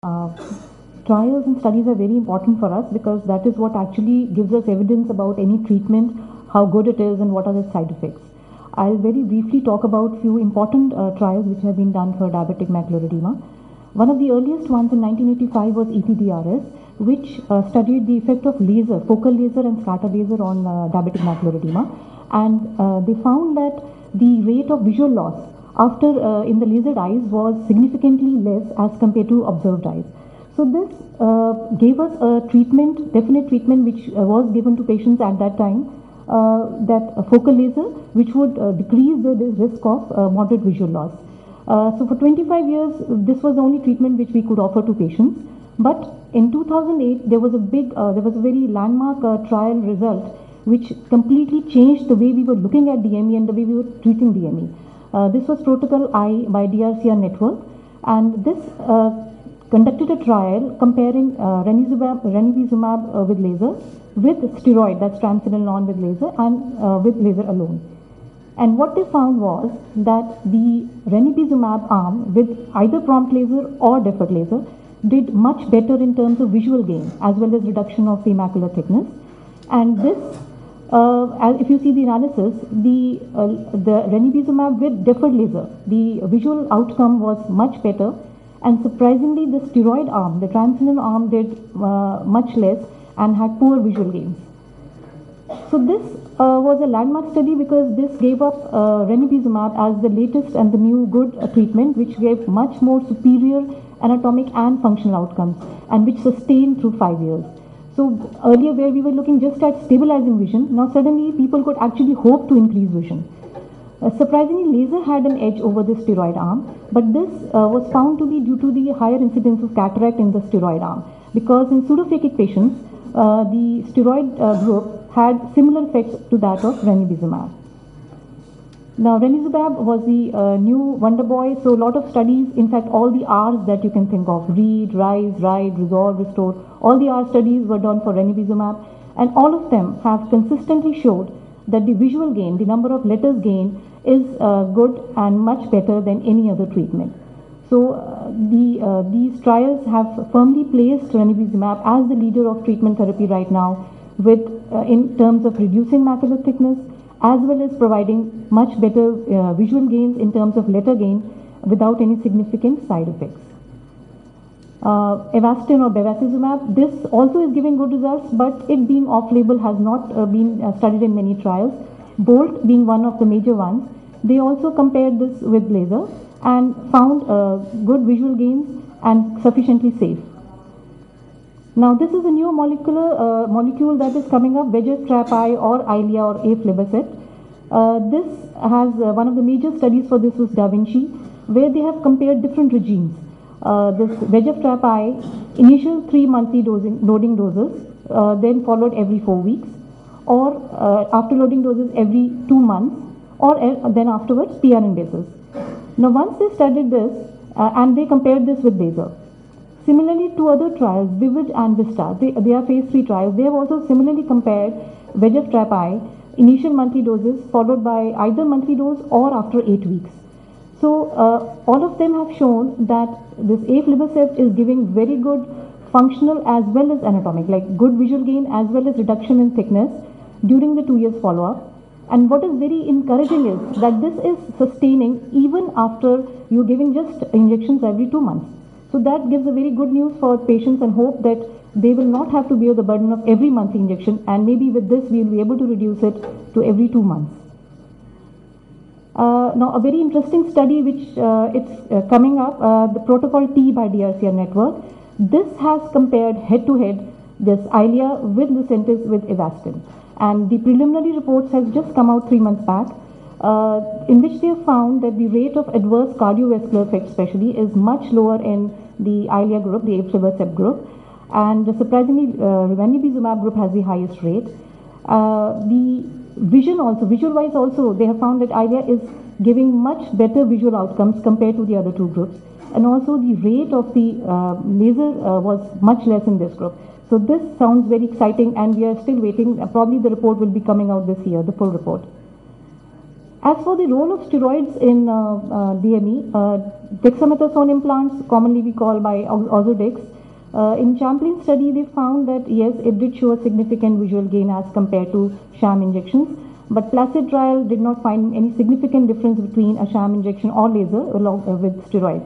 Uh, Trials and studies are very important for us because that is what actually gives us evidence about any treatment, how good it is, and what are the side effects. I'll very briefly talk about few important trials which have been done for diabetic macular edema. One of the earliest ones in 1985 was ETDRS, which studied the effect of laser, focal laser and scatter laser on diabetic macular edema, and they found that the rate of visual loss after in the lasered eyes was significantly less as compared to observed eyes. So this gave us a treatment, definite treatment, which was given to patients at that time, that focal laser, which would decrease the risk of moderate visual loss. So for 25 years, this was the only treatment which we could offer to patients. But in 2008, there was a very landmark trial result, which completely changed the way we were looking at DME and the way we were treating DME. This was Protocol I by DRCR network, and this conducted a trial comparing Ranibizumab with laser with steroid, that's Triamcinolone with laser, and with laser alone. And what they found was that the Ranibizumab arm with either prompt laser or deferred laser did much better in terms of visual gain as well as reduction of the macular thickness. And this, if you see the analysis, the Ranibizumab with deferred laser, the visual outcome was much better. And surprisingly, the steroid arm, the Triamcinolone arm, did much less and had poor visual gains. So this was a landmark study because this gave up Ranibizumab as the latest and the new good treatment, which gave much more superior anatomic and functional outcomes and which sustained through 5 years. So earlier where we were looking just at stabilizing vision, now suddenly people could actually hope to increase vision. Surprisingly, laser had an edge over the steroid arm, but this was found to be due to the higher incidence of cataract in the steroid arm, because in pseudophakic patients, the steroid group had similar effects to that of Ranibizumab. Now, Ranibizumab was the new wonder boy, so a lot of studies, in fact, all the R's that you can think of, read, rise, ride, resolve, restore, all the R studies were done for Ranibizumab, and all of them have consistently showed that the visual gain, the number of letters gained, is good and much better than any other treatment. So these trials have firmly placed Ranibizumab as the leader of treatment therapy right now, with in terms of reducing macular thickness as well as providing much better visual gains in terms of letter gain without any significant side effects. Avastin or Bevacizumab, this also is giving good results, but it being off-label has not been studied in many trials. Bolt being one of the major ones, they also compared this with laser and found good visual gains and sufficiently safe. Now this is a new molecule that is coming up, VEGF-TRAP-I or Eylea or Aflibercept. This has one of the major studies for this was Da Vinci, where they have compared different regimes. This VEGF-TRAP-I, initial 3 monthly loading doses, then followed every 4 weeks, or after loading doses every 2 months, or then afterwards PRN basis. Now once they studied this and they compared this with laser. Similarly, two other trials, Vivid and Vista, they are phase 3 trials. They have also similarly compared VEGF-TRAP-I, initial monthly doses followed by either monthly dose or after 8 weeks. So all of them have shown that this Aflibercept is giving very good functional as well as anatomic, like good visual gain as well as reduction in thickness during the 2 years follow-up. And what is very encouraging is that this is sustaining even after you're giving just injections every 2 months. So that gives a very good news for patients and hope that they will not have to bear the burden of every monthly injection, and maybe with this we will be able to reduce it to every 2 months. Now a very interesting study which it's coming up, the Protocol T by DRCR network. This has compared head-to-head this Eylea with Lucentis with Avastin, and the preliminary reports has just come out 3 months back, in which they have found that the rate of adverse cardiovascular effects especially is much lower in the Eylea group, the Aflibercept group, and surprisingly Ranibizumab group has the highest rate. The vision also, visual-wise also, they have found that Eylea is giving much better visual outcomes compared to the other two groups, and also the rate of the laser was much less in this group. So this sounds very exciting, and we are still waiting. Probably the report will be coming out this year, the full report. As for the role of steroids in DME, dexamethasone implants, commonly we call by Ozurdex, in Champlain study they found that yes, it did show a significant visual gain as compared to sham injections, but Placid trial did not find any significant difference between a sham injection or laser along with steroids.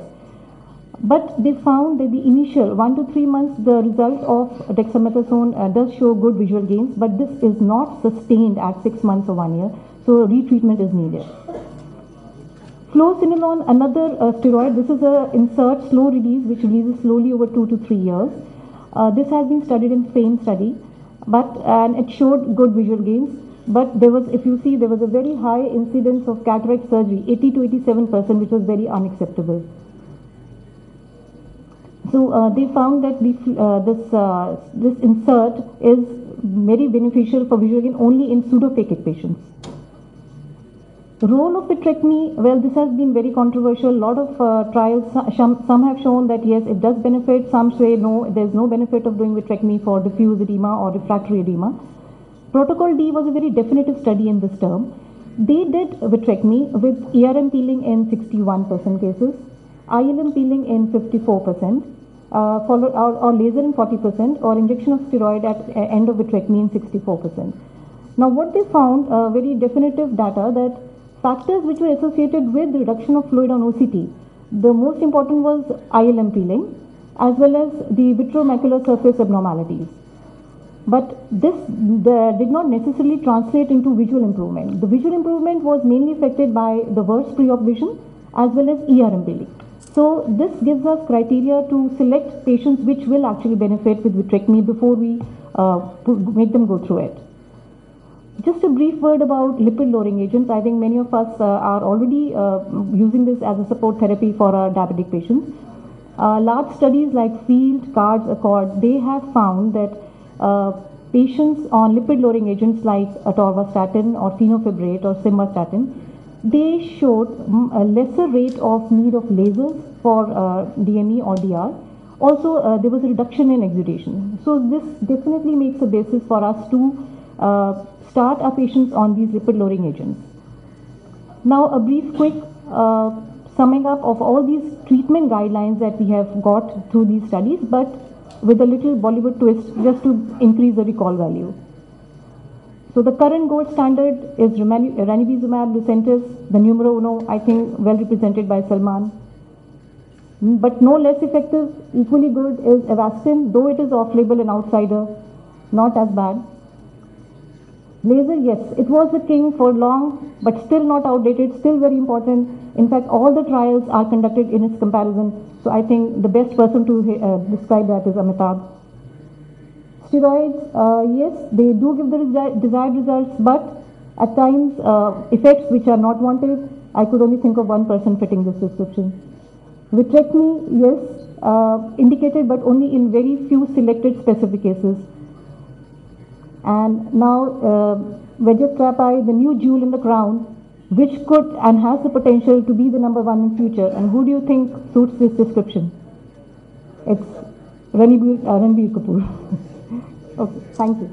But they found that the initial 1 to 3 months, the result of dexamethasone does show good visual gains, but this is not sustained at 6 months or 1 year, so retreatment is needed. Fluocinolone, another steroid, this is an insert slow release which releases slowly over 2 to 3 years. This has been studied in FAME study, and it showed good visual gains. But there was, if you see, there was a very high incidence of cataract surgery, 80 to 87%, which was very unacceptable. So they found that this insert is very beneficial for visual gain only in pseudophakic patients. Role of vitrectomy, well, this has been very controversial. A lot of trials, some have shown that yes, it does benefit. Some say no, there's no benefit of doing vitrectomy for diffuse edema or refractory edema. Protocol D was a very definitive study in this term. They did vitrectomy with ERM peeling in 61% cases, ILM peeling in 54%, or laser in 40%, or injection of steroid at end of vitrectomy in 64%. Now what they found, very definitive data, that factors which were associated with the reduction of fluid on OCT, the most important was ILM peeling as well as the vitreomacular surface abnormalities. But this did not necessarily translate into visual improvement. The visual improvement was mainly affected by the worse pre-op vision as well as ERM peeling. So this gives us criteria to select patients which will actually benefit with vitrectomy before we make them go through it. Just a brief word about lipid-lowering agents. I think many of us are already using this as a support therapy for our diabetic patients. Large studies like Field, CARDS, ACCORD, they have found that patients on lipid-lowering agents like atorvastatin or fenofibrate or simvastatin, they showed a lesser rate of need of lasers for DME or DR. Also, there was a reduction in exudation. So this definitely makes a basis for us to start our patients on these lipid-lowering agents. Now, a brief quick summing up of all these treatment guidelines that we have got through these studies, but with a little Bollywood twist just to increase the recall value. So the current gold standard is Ranibizumab, Lucentis, the numero uno, I think well represented by Salman. But no less effective, equally good is Avastin, though it is off-label and outsider, not as bad. Laser, yes, it was the king for long, but still not outdated, still very important. In fact, all the trials are conducted in its comparison. So I think the best person to describe that is Amitabh. Steroids, yes, they do give the desired results, but at times effects which are not wanted. I could only think of one person fitting this description. Vitrectomy, yes, indicated, but only in very few selected specific cases. And now, VEGF trap eye, the new jewel in the crown, which could and has the potential to be the #1 in future. And who do you think suits this description? It's Ranbir Kapoor. Okay, thank you.